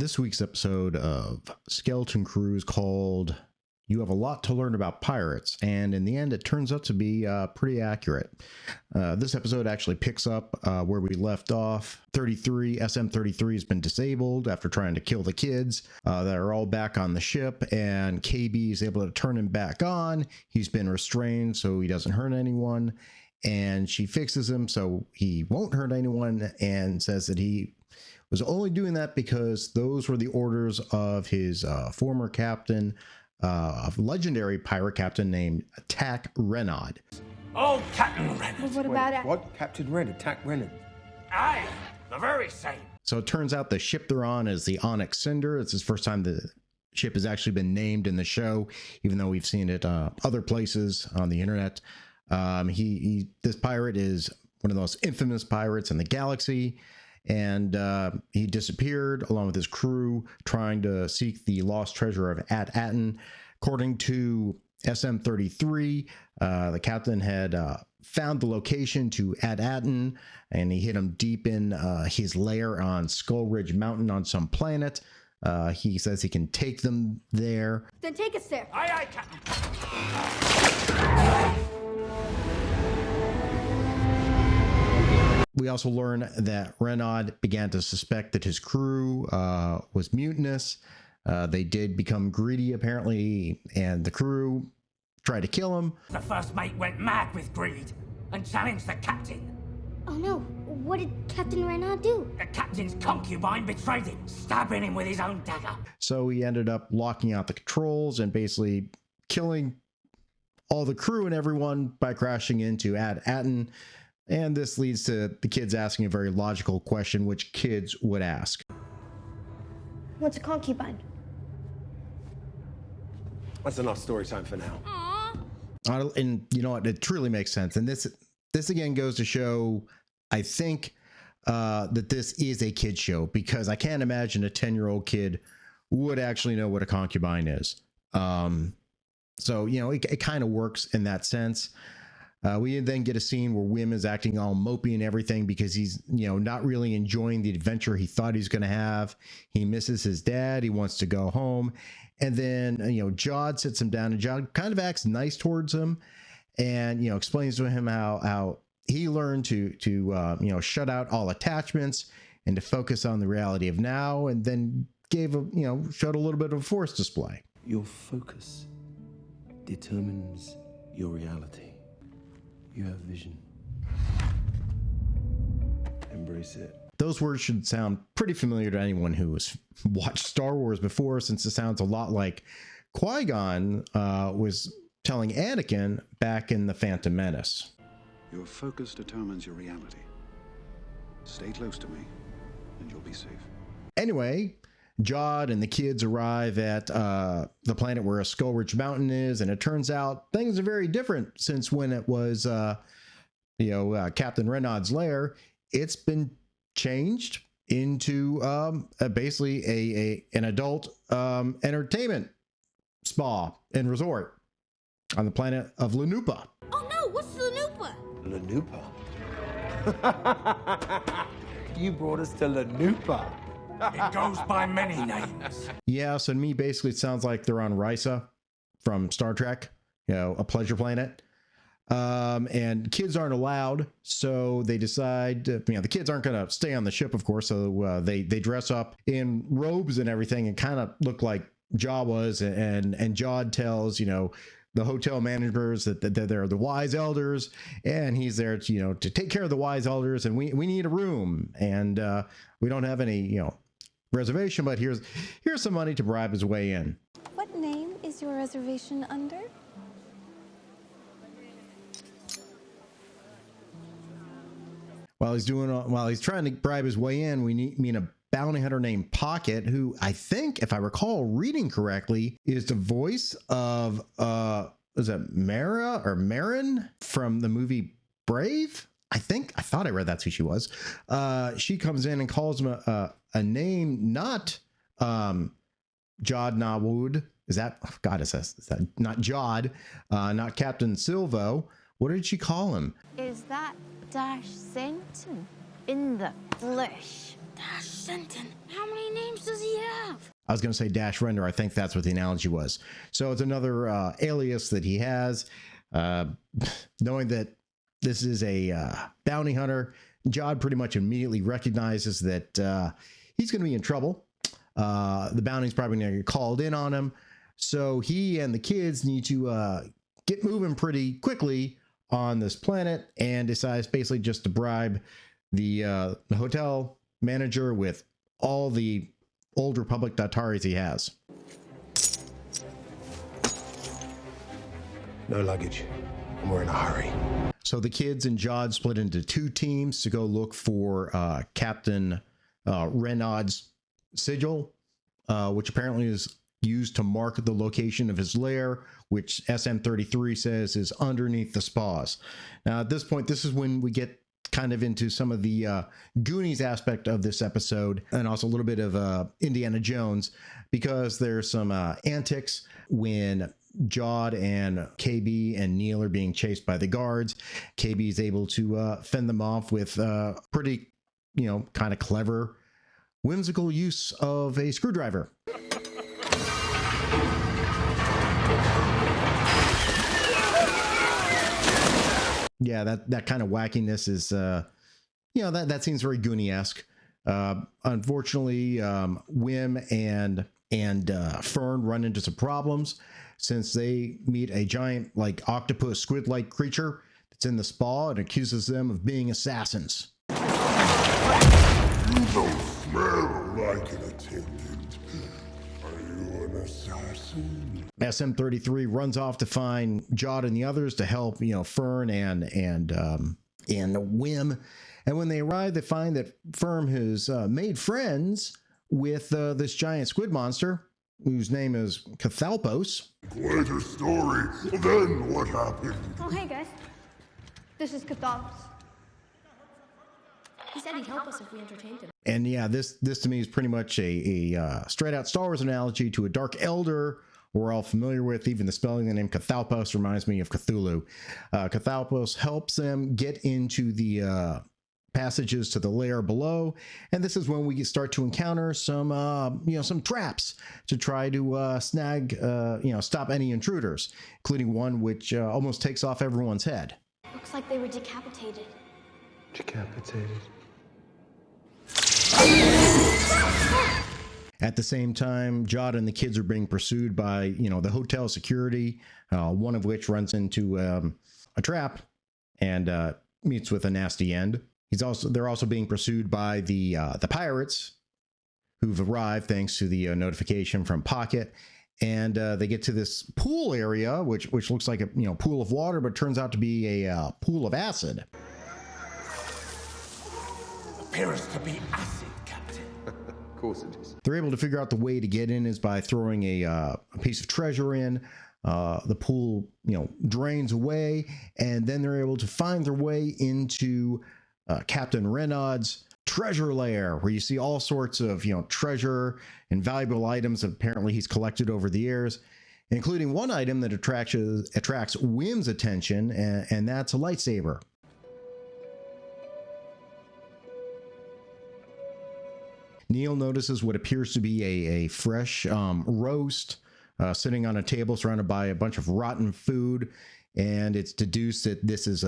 This week's episode of Skeleton Crew is called You Have a Lot to Learn About Pirates, and in the end it turns out to be pretty accurate. This episode actually picks up where we left off. SM-33 has been disabled after trying to kill the kids that are all back on the ship, and KB is able to turn him back on. He's been restrained so he doesn't hurt anyone, and she fixes him so he won't hurt anyone and says that he was only doing that because those were the orders of his former captain, a legendary pirate captain named Attack Renaud. Oh, Captain Renaud. Well, what about it? What? Captain Renaud, Attack Renaud. Aye, the very same. So it turns out the ship they're on is the Onyx Cinder. It's his first time the ship has actually been named in the show, even though we've seen it other places on the internet. This pirate is one of the most infamous pirates in the galaxy. And he disappeared along with his crew trying to seek the lost treasure of At-Aten. According to SM-33, the captain had found the location to At-Aten, and he hid him deep in his lair on Skull Ridge Mountain on some planet. He says he can take them there. Then take us there. Aye, aye, Captain. We also learn that Renaud began to suspect that his crew was mutinous. They did become greedy, apparently, and the crew tried to kill him. The first mate went mad with greed and challenged the captain. Oh no, what did Captain Renaud do? The captain's concubine betrayed him, stabbing him with his own dagger. So he ended up locking out the controls and basically killing all the crew and everyone by crashing into At-Aten. And this leads to the kids asking a very logical question, which kids would ask. What's a concubine? That's enough story time for now. And you know what? It truly makes sense. And this again goes to show, I think, that this is a kid show, because I can't imagine a 10-year-old kid would actually know what a concubine is. So, you know, it kind of works in that sense. We then get a scene where Wim is acting all mopey and everything because he's, you know, not really enjoying the adventure he thought he's going to have. He misses his dad. He wants to go home. And then, you know, Jod sits him down, and Jod kind of acts nice towards him and, you know, explains to him how he learned to you know, shut out all attachments and to focus on the reality of now, and then showed a little bit of a force display. Your focus determines your reality. You have vision. Embrace it. Those words should sound pretty familiar to anyone who has watched Star Wars before, since it sounds a lot like Qui-Gon was telling Anakin back in The Phantom Menace. Your focus determines your reality. Stay close to me, and you'll be safe. Anyway, Jod and the kids arrive at the planet where Skull Ridge Mountain is, and it turns out things are very different since when it was, Captain Renaud's lair. It's been changed into basically an adult entertainment spa and resort on the planet of Lanupa. Oh no, what's Lanupa? Lanupa? You brought us to Lanupa. It goes by many names. Yeah, so to me, basically, it sounds like they're on Risa from Star Trek, you know, a pleasure planet. And kids aren't allowed, so they decide, the kids aren't going to stay on the ship, of course, so they dress up in robes and everything and kind of look like Jawas, and Jod tells, you know, the hotel managers that they're the wise elders, and he's there to, you know, to take care of the wise elders, and we need a room, and we don't have any, you know, reservation, but here's some money to bribe his way in. What name is your reservation under? While he's trying to bribe his way in, we meet a bounty hunter named Pocket, who I think, if I recall reading correctly, is the voice of is it Mara or Marin from the movie Brave? I thought I read that's who she was. She comes in and calls him a name not Jod Nawood. Is that, oh God, is that not Jod, not Captain Silvo? What did she call him? Is that Dash Sington? in the flesh. Dash Senton. How many names does he have? I was going to say Dash Render. I think that's what the analogy was. So it's another alias that he has. Knowing that this is a bounty hunter, Jod pretty much immediately recognizes that he's going to be in trouble. The bounty's probably going to get called in on him. So he and the kids need to get moving pretty quickly on this planet, and decides basically just to bribe the hotel manager with all the Old Republic Dataris he has. No luggage, and we're in a hurry. So the kids and Jod split into two teams to go look for Captain Renaud's sigil, which apparently is used to mark the location of his lair, which SM-33 says is underneath the spas. Now, at this point, this is when we get kind of into some of the Goonies aspect of this episode, and also a little bit of Indiana Jones, because there's some antics when Jod and KB and Neil are being chased by the guards. KB is able to fend them off with pretty, kind of clever, whimsical use of a screwdriver. Yeah, that kind of wackiness is, that seems very Goonie-esque. Unfortunately, Wim and Fern run into some problems since they meet a giant, like, octopus squid-like creature that's in the spa and accuses them of being assassins. You don't smell like an attendant. Are you an assassin? SM-33 runs off to find Jod and the others to help, Fern and Wim. And when they arrive, they find that Fern has made friends with this giant squid monster, whose name is Cathalpos. Quite a story. Then what happened? Oh, hey, guys. This is Cathalos. He said he'd help us if we entertained him. And yeah, this to me is pretty much a straight out Star Wars analogy to a Dark Elder we're all familiar with. Even the spelling of the name Cathalpos reminds me of Cthulhu. Cathalpos helps them get into the passages to the lair below, and this is when we start to encounter some some traps to try to snag stop any intruders, including one which almost takes off everyone's head. Looks like they were decapitated. Decapitated? At the same time, Jod and the kids are being pursued by, the hotel security, one of which runs into a trap and meets with a nasty end. They're also being pursued by the pirates, who've arrived thanks to the notification from Pocket, and they get to this pool area, which looks like a pool of water, but turns out to be a pool of acid. Appears to be acid, Captain. Of course it is. They're able to figure out the way to get in is by throwing a piece of treasure in. The pool, drains away, and then they're able to find their way into Captain Renaud's treasure lair, where you see all sorts of, treasure and valuable items that apparently he's collected over the years, including one item that attracts Wim's attention, and that's a lightsaber. Neil notices what appears to be a fresh roast sitting on a table surrounded by a bunch of rotten food, and it's deduced that this is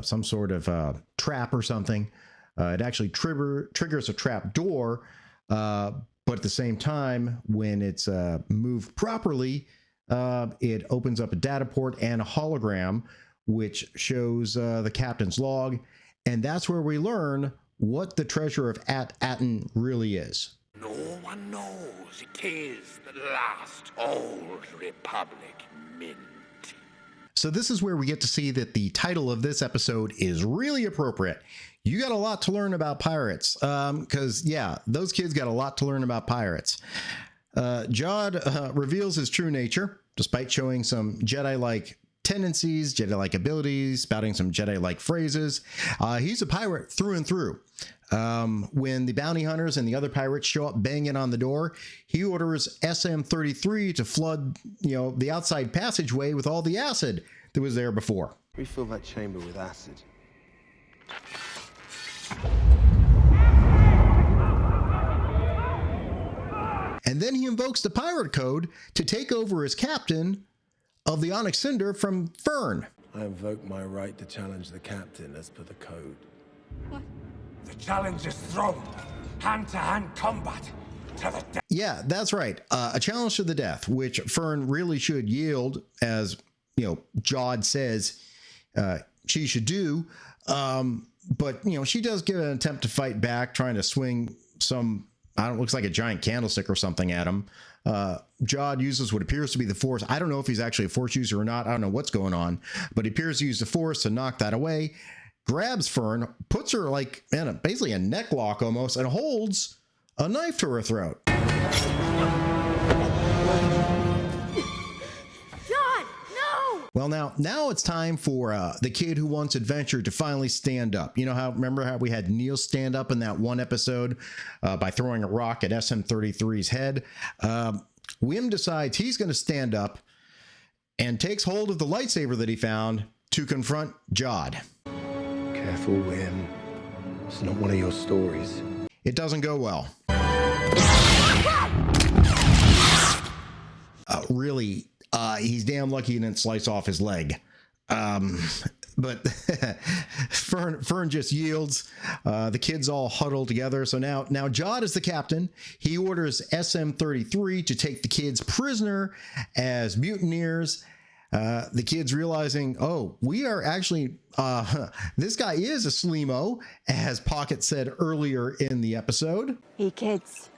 some sort of trap or something. It actually triggers a trap door, but at the same time, when it's moved properly, it opens up a data port and a hologram, which shows the captain's log, and that's where we learn what the treasure of Aten really is. No one knows. It is the last Old Republic mint. So this is where we get to see that the title of this episode is really appropriate. You got a lot to learn about pirates, because those kids got a lot to learn about pirates. Jod reveals his true nature, despite showing some Jedi-like tendencies, Jedi-like abilities, spouting some Jedi-like phrases. He's a pirate through and through. When the bounty hunters and the other pirates show up banging on the door, he orders SM-33 to flood, the outside passageway with all the acid that was there before. Refill that chamber with acid. then he invokes the pirate code to take over as captain of the Onyx Cinder from Fern. I invoke my right to challenge the captain as per the code. What? The challenge is thrown. Hand-to-hand combat to the death. Yeah, that's right. A challenge to the death, which Fern really should yield, as Jod says she should do. But she does give an attempt to fight back, trying to swing some, looks like a giant candlestick or something at him. Jod uses what appears to be the Force. I don't know if he's actually a Force user or not. I don't know what's going on, but he appears to use the Force to knock that away. Grabs Fern, puts her like in basically a neck lock almost, and holds a knife to her throat. John, no! Well, now it's time for the kid who wants adventure to finally stand up. Remember how we had Neil stand up in that one episode by throwing a rock at SM-33's head? Wim decides he's going to stand up and takes hold of the lightsaber that he found to confront Jod. Careful, Wim. It's not one of your stories. It doesn't go well. Really, he's damn lucky he didn't slice off his leg. But Fern just yields. The kids all huddle together. So now Jod is the captain. He orders SM-33 to take the kids prisoner as mutineers. The kids realizing, we are actually, this guy is a Slimo, as Pocket said earlier in the episode. Hey kids,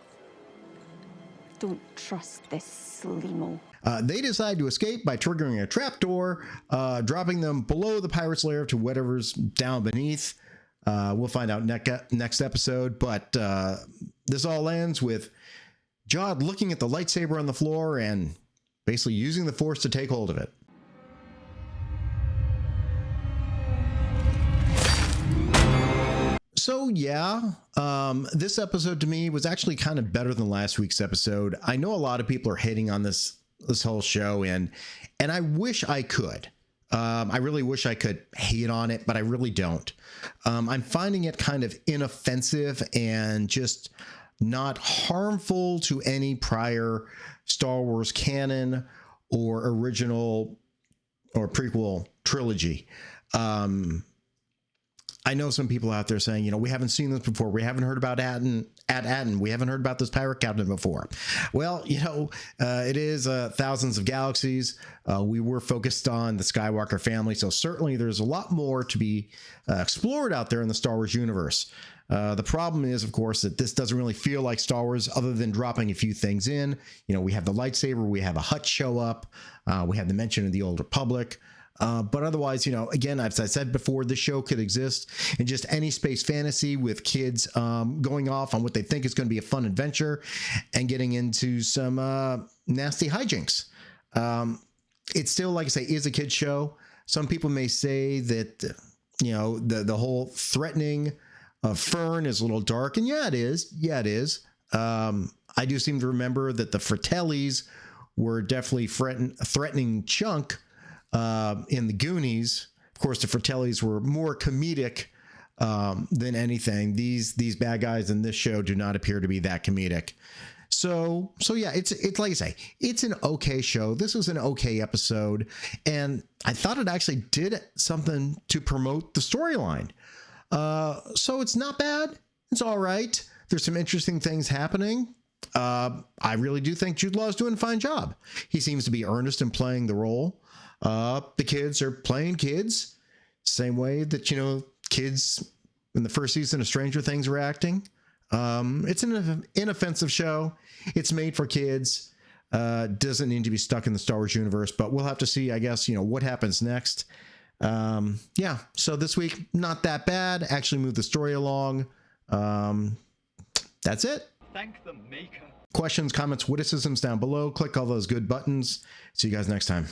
don't trust this Slimo. They decide to escape by triggering a trapdoor, dropping them below the pirate's lair to whatever's down beneath. We'll find out next episode, but this all ends with Jod looking at the lightsaber on the floor and basically using the Force to take hold of it. So yeah, this episode to me was actually kind of better than last week's episode. I know a lot of people are hating on this whole show, and I wish I could. I really wish I could hate on it, but I really don't. I'm finding it kind of inoffensive and just not harmful to any prior Star Wars canon or original or prequel trilogy. I know some people out there saying, we haven't seen this before. We haven't heard about Atten. We haven't heard about this pirate captain before. Well, it is thousands of galaxies. We were focused on the Skywalker family, so certainly there's a lot more to be explored out there in the Star Wars universe. The problem is, of course, that this doesn't really feel like Star Wars other than dropping a few things in. We have the lightsaber, we have a Hutt show up, we have the mention of the Old Republic. But otherwise, again, as I said before, this show could exist in just any space fantasy with kids going off on what they think is going to be a fun adventure and getting into some nasty hijinks. It still, like I say, is a kid's show. Some people may say that, the whole threatening of Fern is a little dark. And yeah, it is. Yeah, it is. I do seem to remember that the Fratellis were definitely threatening Chunk in the Goonies. Of course, the Fratellis were more comedic than anything. These bad guys in this show do not appear to be that comedic. So yeah, it's like I say, it's an okay show. This was an okay episode, and I thought it actually did something to promote the storyline. So it's not bad. It's all right. There's some interesting things happening. I really do think Jude Law is doing a fine job. He seems to be earnest in playing the role. The kids are playing kids, same way that, kids in the first season of Stranger Things were acting. It's an inoffensive show. It's made for kids. Doesn't need to be stuck in the Star Wars universe, but we'll have to see, I guess, what happens next. Yeah, so this week, not that bad. Actually moved the story along. That's it. Thank the maker. Questions, comments, witticisms down below. Click all those good buttons. See you guys next time.